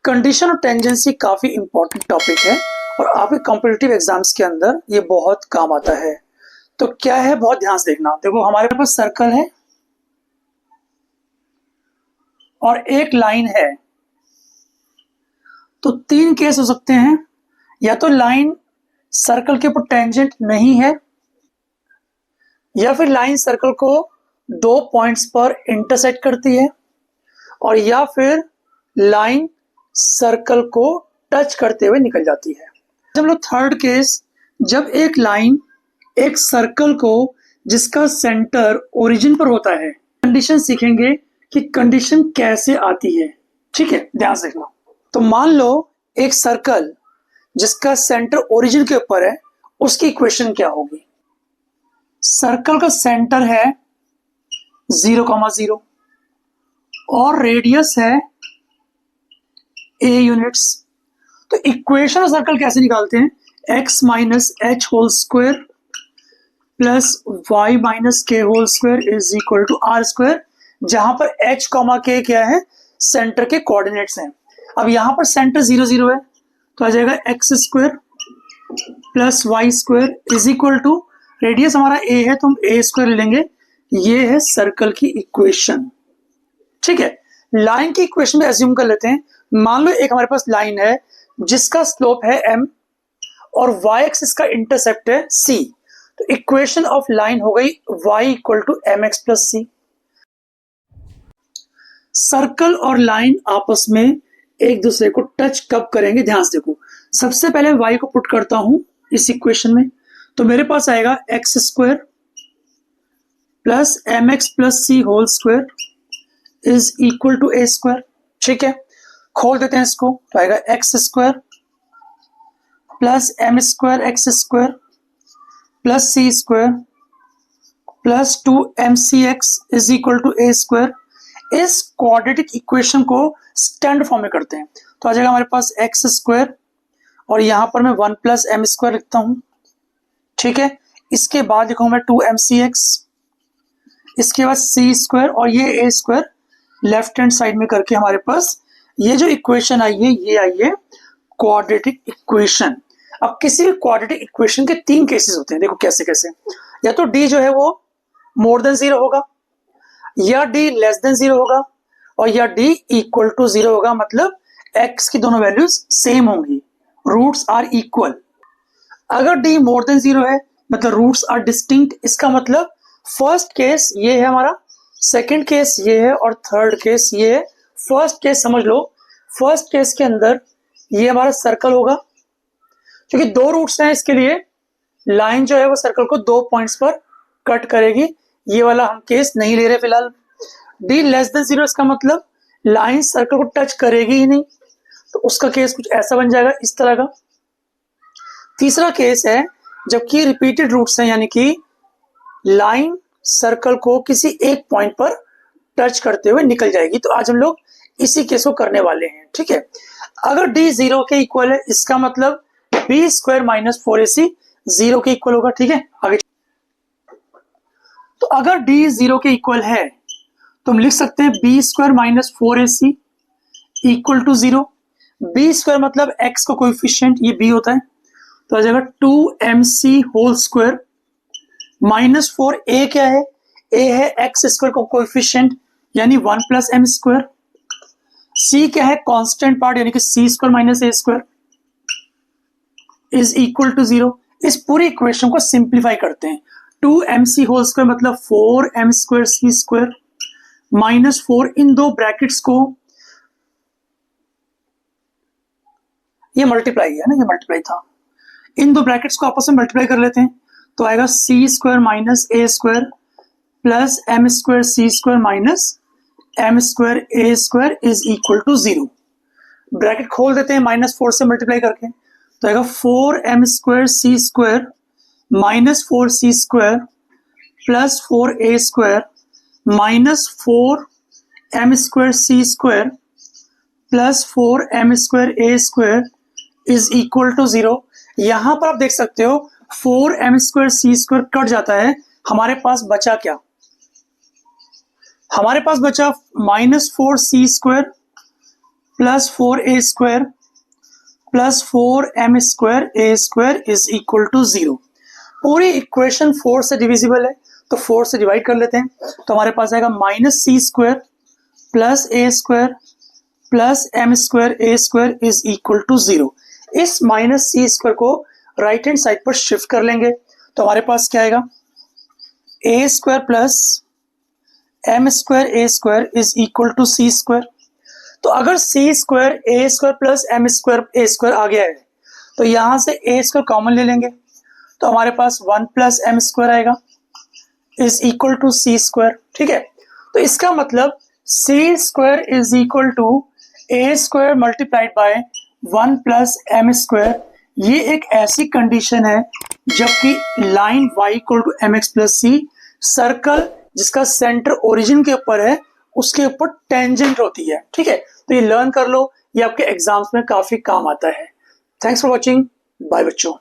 Condition और tangency काफी important topic है और आपके कॉम्पिटिटिव एग्जाम्स के अंदर ये बहुत काम आता है। तो क्या है, बहुत ध्यान से देखना। देखो, हमारे पास सर्कल है और एक लाइन है, तो तीन केस हो सकते हैं। या तो लाइन सर्कल के ऊपर टेंजेंट नहीं है, या फिर लाइन सर्कल को दो पॉइंट्स पर इंटरसेक्ट करती है, और या फिर लाइन सर्कल को टच करते हुए निकल जाती है। हम लोग थर्ड केस, जब एक लाइन एक सर्कल को जिसका सेंटर ओरिजिन पर होता है, कंडीशन सीखेंगे कि कंडीशन कैसे आती है। ठीक है, ध्यान से देखना। तो मान लो एक सर्कल जिसका सेंटर ओरिजिन के ऊपर है, उसकी इक्वेशन क्या होगी। सर्कल का सेंटर है 0,0 और रेडियस है a यूनिट्स। तो इक्वेशन ऑफ सर्कल कैसे निकालते हैं, x minus h whole square plus y minus k whole square is equal to r square, जहां पर h कॉमा k क्या है, सेंटर के कोऑर्डिनेट्स हैं। अब यहां पर सेंटर 0 0 है, तो आ जाएगा x square plus y square is equal to, radius हमारा a है तो हम a स्क्वायर ले लेंगे। ये है सर्कल की इक्वेशन। ठीक है, लाइन की इक्वेशन में एज्यूम कर लेते हैं। मान लो एक हमारे पास लाइन है जिसका स्लोप है m और y एक्सिस का इंटरसेप्ट है c। तो इक्वेशन ऑफ लाइन हो गई y equal to mx plus c। Circle और लाइन आपस में एक दूसरे को टच कब करेंगे, ध्यान से देखो। सबसे पहले y को पुट करता हूं इस इक्वेशन में, तो मेरे पास आएगा x square plus m x plus c whole square is equal to a square. ठीक है, खोल देते हैं इसको, तो आएगा x square plus m square x square plus c square plus 2mcx is equal to a square. इस quadratic equation को स्टैंडर्ड फॉर्म में करते हैं, तो आ जाएगा हमारे पास एक्स स्क्वायर और यहां पर मैं 1 प्लस एम स्क्वायर लिखता हूं। ठीक है, इसके बाद लिखूंगा मैं 2mcx, इसके बाद सी स्क्वायर और ये ए स्क्वायर लेफ्ट हैंड साइड में करके हमारे पास ये जो इक्वेशन आई है, ये आई है क्वाड्रेटिक इक्वेशन। अब किसी भी क्वाड्रेटिक इक्वेशन के तीन केसेस होते हैं, देखो कैसे कैसे। या तो डी जो है वो मोर देन 0 होगा, या डी लेस देन 0 होगा, और या डी इक्वल टू 0 होगा। मतलब एक्स की दोनों वैल्यूज सेम होंगी, रूट्स आर इक्वल। अगर डी मोर देन 0 है मतलब रूट्स आर डिस्टिंक्ट। इसका मतलब फर्स्ट केस ये है हमारा, सेकंड केस ये है और थर्ड केस ये है। फर्स्ट केस समझ लो, फर्स्ट केस के अंदर ये हमारा सर्कल होगा, क्योंकि दो रूट्स हैं, इसके लिए लाइन जो है वो सर्कल को दो पॉइंट्स पर कट करेगी। ये वाला हम केस नहीं ले रहे फिलहाल। डी लेस देन 0, इसका मतलब लाइन सर्कल को टच करेगी ही नहीं, तो उसका केस कुछ ऐसा बन जाएगा, इस तरह का। तीसरा केस है जबकि रिपीटेड रूट्स हैं, यानी कि लाइन सर्कल को किसी एक पॉइंट पर टच करते हुए निकल जाएगी। तो आज हम लोग इसी केस को करने वाले हैं। ठीक है, अगर डी 0 के इक्वल है, इसका मतलब बी स्क्वायर माइनस 4ac 0 के इक्वल होगा। ठीक है, आगे। तो अगर डी 0 के इक्वल है तो हम लिख सकते हैं b square minus 4ac equal to 0। B square मतलब एक्स का कोएफिशिएंट, ये बी होता है, तो आ जाएगा 2mc whole square minus 4a क्या है, a है एक्स स्क्वायर का कोएफिशिएंट यानी 1 प्लस एम स्क्वायर। c क्या है, कांस्टेंट पार्ट यानी कि c square minus a square is equal to 0। इस पूरी इक्वेशन को सिंप्लीफाई करते हैं। 2mc होल स्क्वायर मतलब 4m square c square minus 4, इन दो ब्रैकेट्स को, ये मल्टीप्लाई है ना, ये मल्टीप्लाई था, इन दो ब्रैकेट्स को आपस में मल्टीप्लाई कर लेते हैं, तो आएगा c square minus a square plus m square c square minus m square a square is equal to 0। Bracket खोल देते हैं माइनस 4 से मल्टीप्लाई करके, तो आएगा 4m square c square minus 4c square plus 4a square minus 4m square c square plus 4m square a square is equal to 0। यहां पर आप देख सकते हो 4m square c square cut जाता है, हमारे पास बचा क्या, हमारे पास बचा minus 4c square plus 4a² plus 4m² is equal to 0। पूरी इक्वेशन 4 से डिविजिबल है तो 4 से डिवाइड कर लेते हैं, तो हमारे पास आएगा -c² plus a² plus m² is equal to 0। इस -c² को राइट हैंड साइड पर शिफ्ट कर लेंगे तो हमारे पास क्या आएगा, a² plus m² is equal to c²। तो अगर c² a² प्लस m² आ गया है तो यहां से a² कॉमन ले लेंगे तो हमारे पास 1 प्लस m² आएगा इज इक्वल टू c²। ठीक है, तो इसका मतलब c² is equal to a² multiplied by 1 plus m²। ये एक ऐसी कंडीशन है जबकि line y equal to mx plus c circle जिसका सेंटर ओरिजिन के ऊपर है उसके ऊपर टेंजेंट होती है। ठीक है, तो ये लर्न कर लो, ये आपके एग्जाम्स में काफी काम आता है। थैंक्स फॉर वॉचिंग, बाय बच्चों।